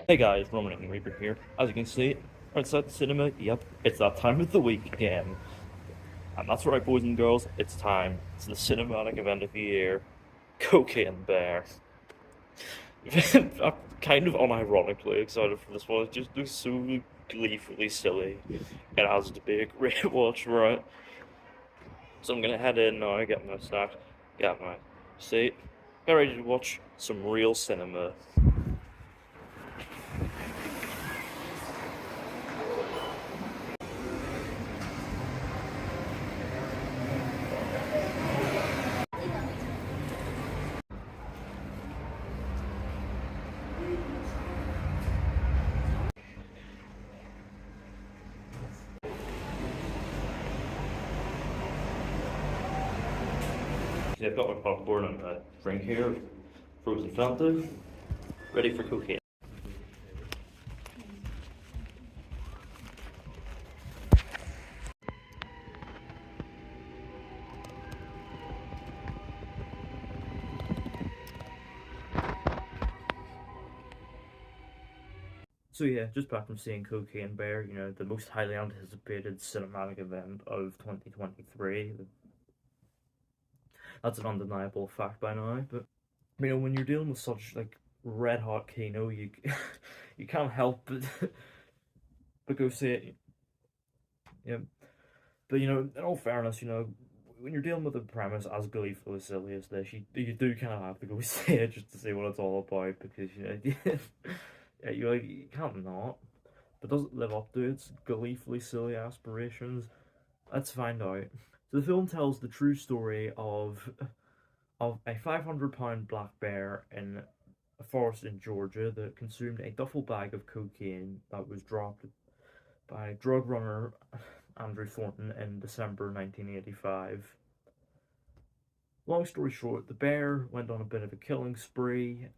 Hey guys, Roman and Reaper here. As you can see, outside the cinema, yep, it's that time of the week again. And that's right, boys and girls, it's time. It's the cinematic event of the year, Cocaine Bear. I'm kind of unironically excited for this one. It just looks so gleefully silly. It has to be a great watch, right? So I'm gonna head in now, get my snack, get my seat, get ready to watch some real cinema. See, I've got my popcorn and a drink here, frozen Fanta, ready for cocaine. So yeah, just back from seeing Cocaine Bear, the most highly anticipated cinematic event of 2023. That's an undeniable fact by now, but when you're dealing with such like red hot Kino, you you can't help but go see it. Yeah, but in all fairness, when you're dealing with a premise as gleeful as silly as this, you do kind of have to go see it just to see what it's all about because yeah, you can't not. But does it live up to its gleefully silly aspirations? Let's find out. So the film tells the true story of a 500-pound black bear in a forest in Georgia that consumed a duffel bag of cocaine that was dropped by drug runner Andrew Thornton in December 1985. Long story short, the bear went on a bit of a killing spree,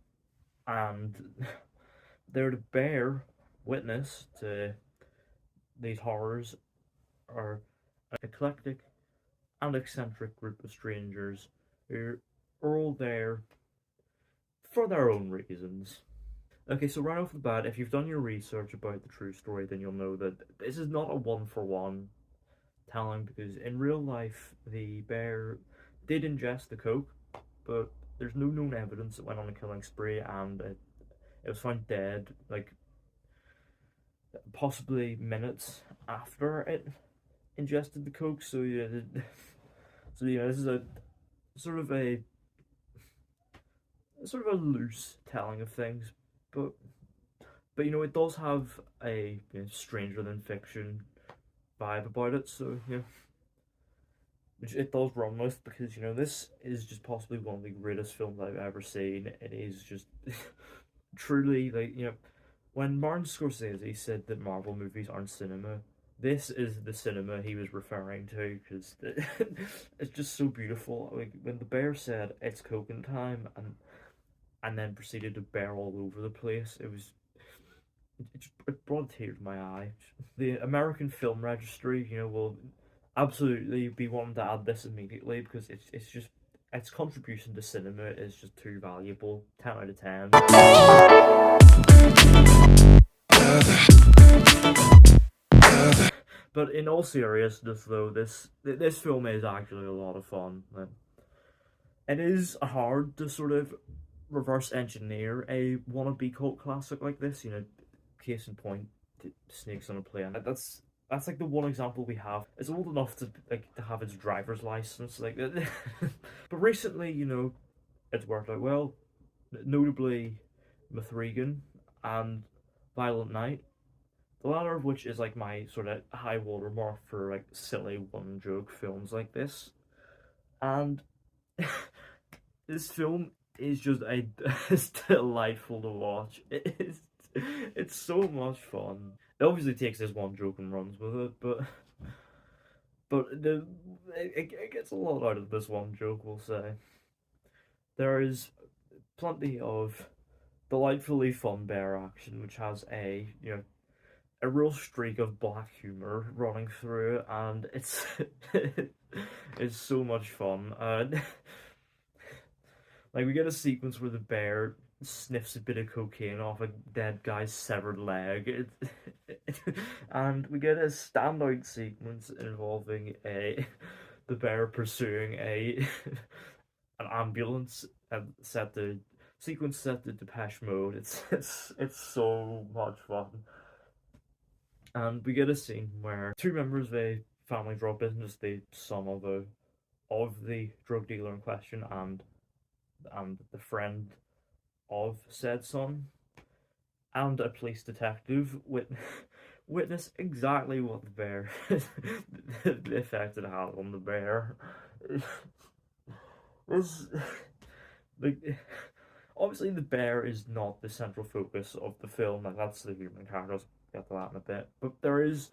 and there the bear witness to these horrors are an eclectic and eccentric group of strangers who are all there for their own reasons. Okay, so right off the bat, if you've done your research about the true story, then you'll know that this is not a one for one telling because in real life, the bear did ingest the coke, but there's no known evidence it went on a killing spree and it was found dead, like possibly minutes after it ingested the coke. So yeah, this is a sort of a sort of a loose telling of things, but it does have a stranger than fiction vibe about it. So which it does run with because this is just possibly one of the greatest films I've ever seen. It is just truly like when Martin Scorsese said that Marvel movies aren't cinema. This is the cinema he was referring to because it's just so beautiful. Like when the bear said it's coking time and then proceeded to bear all over the place. It brought a tear to my eye. The American Film Registry, will absolutely be wanting to add this immediately because it's just its contribution to cinema is just too valuable. 10 out of 10. But in all seriousness, though, this film is actually a lot of fun. It is hard to sort of reverse engineer a wannabe cult classic like this. Case in point, Snakes on a Plane. That's like the one example we have. It's old enough to have its driver's license, like. But recently, it's worked out well. Notably, Mithrigan and Violent Night. The latter of which is like my sort of high watermark for like silly one joke films like this. And this film is just it's delightful to watch. It's so much fun. It obviously takes this one joke and runs with it, but it gets a lot out of this one joke. We'll say there is plenty of delightfully fun bear action, which has a real streak of black humor running through it, and it's it's so much fun. Like we get a sequence where the bear sniffs a bit of cocaine off a dead guy's severed leg, and we get a standout sequence involving a the bear pursuing a an ambulance and set the sequence set to Depeche Mode. It's so much fun, and we get a scene where two members of a family drug business, the son of the drug dealer in question, and the friend of said son, and a police detective witness exactly what the bear the effect it had on the bear. This like obviously the bear is not the central focus of the film, like that's the human characters, get to that in a bit, but there is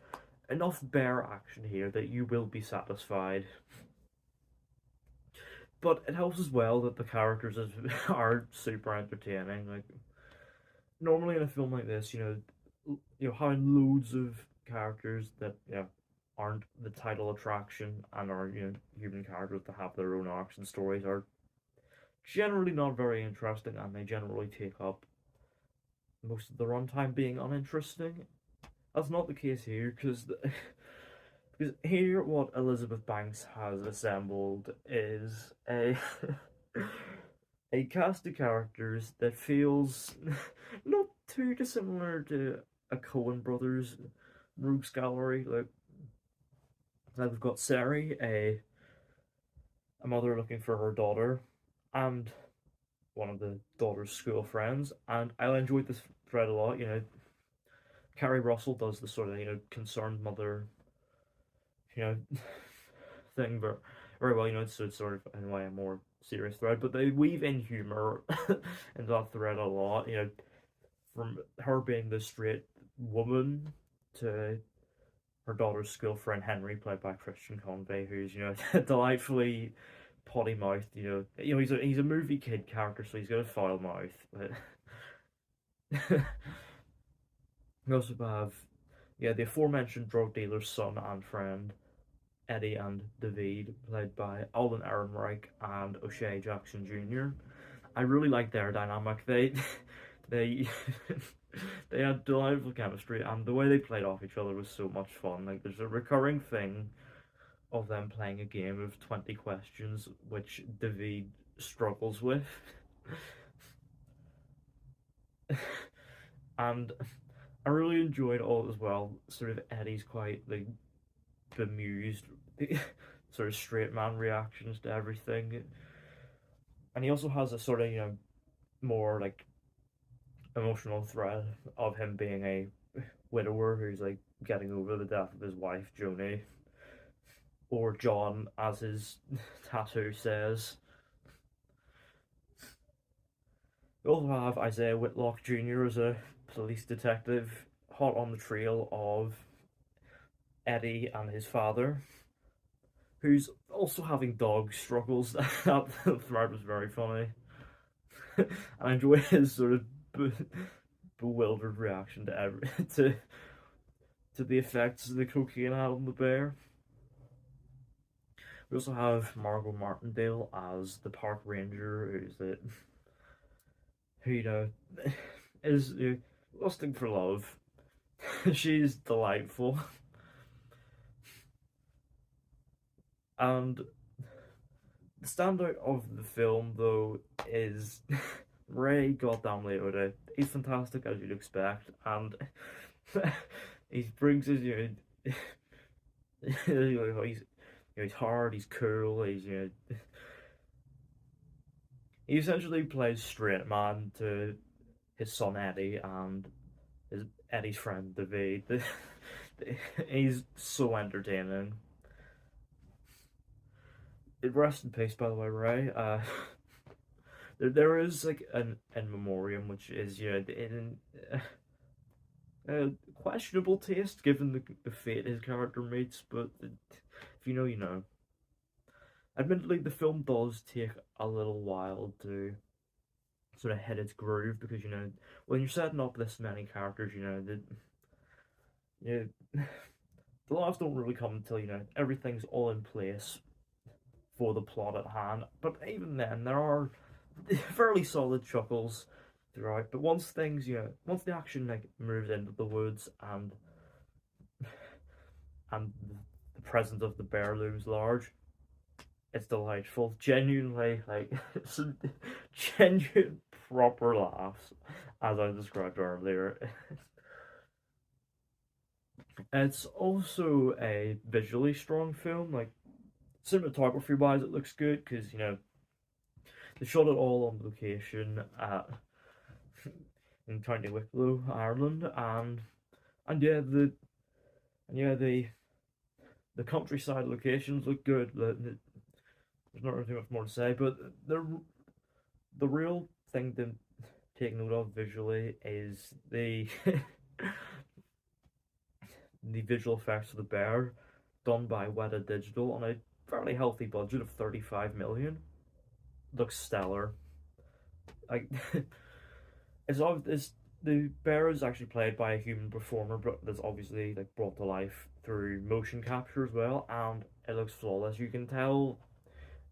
enough bear action here that you will be satisfied. But it helps as well that the characters are super entertaining. Like normally in a film like this, having loads of characters that aren't the title attraction and are human characters that have their own arcs and stories are generally not very interesting, and they generally take up most of the runtime being uninteresting. That's not the case here because here what Elizabeth Banks has assembled is a a cast of characters that feels not too dissimilar to a Coen Brothers Rogues Gallery. Like we've got Sari, a mother looking for her daughter, and one of the daughter's school friends. And I enjoyed this thread a lot. Carrie Russell does the sort of concerned mother, you know, thing very, very well. It's sort of in a way a more serious thread, but they weave in humor in that thread a lot. From her being the straight woman to her daughter's school friend Henry, played by Christian Convey, who's delightfully potty mouthed. He's a movie kid character, so he's got a foul mouth. But we also have the aforementioned drug dealer's son and friend Eddie and David, played by Alden Ehrenreich and O'Shea Jackson Jr. I really like their dynamic. They they had delightful chemistry, and the way they played off each other was so much fun. Like there's a recurring thing of them playing a game of 20 questions, which David struggles with. And I really enjoyed all as well. Sort of Eddie's quite like bemused, sort of straight man reactions to everything, and he also has a sort of more like emotional thread of him being a widower who's like getting over the death of his wife Joni, or John as his tattoo says. We also have Isaiah Whitlock Jr. as a police detective, hot on the trail of Eddie and his father, who's also having dog struggles. That thread was very funny. And I enjoy his sort of bewildered reaction to the effects of the cocaine had on the bear. We also have Margot Martindale as the park ranger, who is lusting for love. She's delightful. And the standout of the film, though, is Ray goddamn Liotta. He's fantastic as you'd expect, and he brings his he's hard, he's cool, he essentially plays straight man to his son Eddie and Eddie's friend David. He's so entertaining. Rest in peace, by the way, Ray. There is like an in memoriam, which is in questionable taste given the fate his character meets, but if you know, you know. Admittedly, the film does take a little while to sort of hit its groove because when you're setting up this many characters, the laughs don't really come until everything's all in place for the plot at hand. But even then, there are fairly solid chuckles throughout. But once things, once the action like moves into the woods and the presence of the bear looms large, it's delightful. Genuinely, like some genuine proper laughs, as I described earlier. It's also a visually strong film. Like cinematography wise, it looks good because they shot it all on location at in County Wicklow, Ireland, and yeah, the countryside locations look good. There's not really much more to say, but the real thing to take note of visually is the the visual effects of the bear done by Weta Digital on a fairly healthy budget of 35 million. Looks stellar. Like it's the bear is actually played by a human performer, but that's obviously like brought to life through motion capture as well, and it looks flawless. You can tell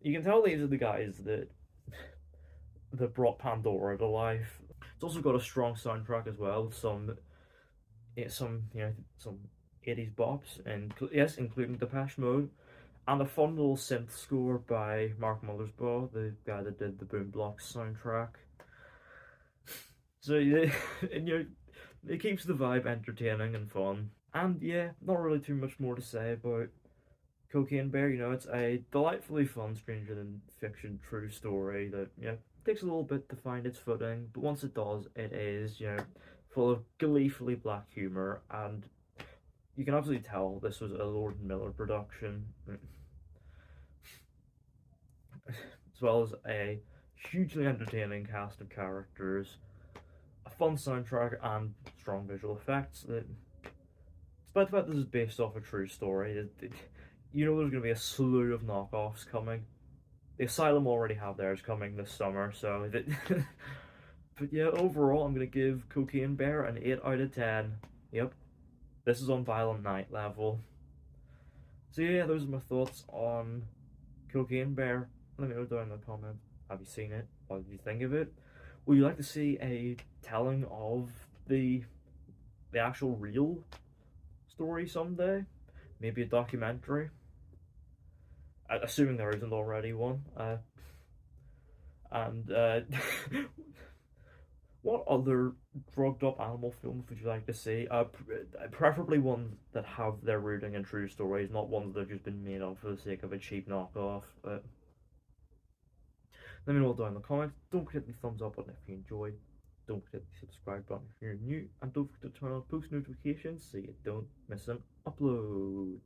these are the guys that brought Pandora to life. It's also got a strong soundtrack as well. Some 80s bops, and yes, including Depeche Mode, and a fun little synth score by Mark Mothersbaugh, the guy that did the Boom Blocks soundtrack. So yeah, and it keeps the vibe entertaining and fun. And yeah, not really too much more to say about Cocaine Bear. It's a delightfully fun stranger than fiction true story that takes a little bit to find its footing, but once it does, it is full of gleefully black humor, and you can absolutely tell this was a Lord and Miller production, as well as a hugely entertaining cast of characters, a fun soundtrack, and strong visual effects. That, despite the fact this is based off a true story, there's going to be a slew of knockoffs coming. The Asylum already have theirs coming this summer, so but yeah, overall, I'm going to give Cocaine Bear an 8 out of 10. Yep, this is on Violent Night level. So yeah, those are my thoughts on Cocaine Bear. Let me know down in the comments. Have you seen it? What did you think of it? Would you like to see a telling of the actual real story someday? Maybe a documentary? Assuming there isn't already one. And what other drugged up animal films would you like to see? Preferably ones that have their rooting in true stories, not ones that have just been made up for the sake of a cheap knockoff. Let me know down in the comments. Don't forget the thumbs up button if you enjoyed. Don't forget the subscribe button if you're new. And don't forget to turn on post notifications so you don't miss an upload.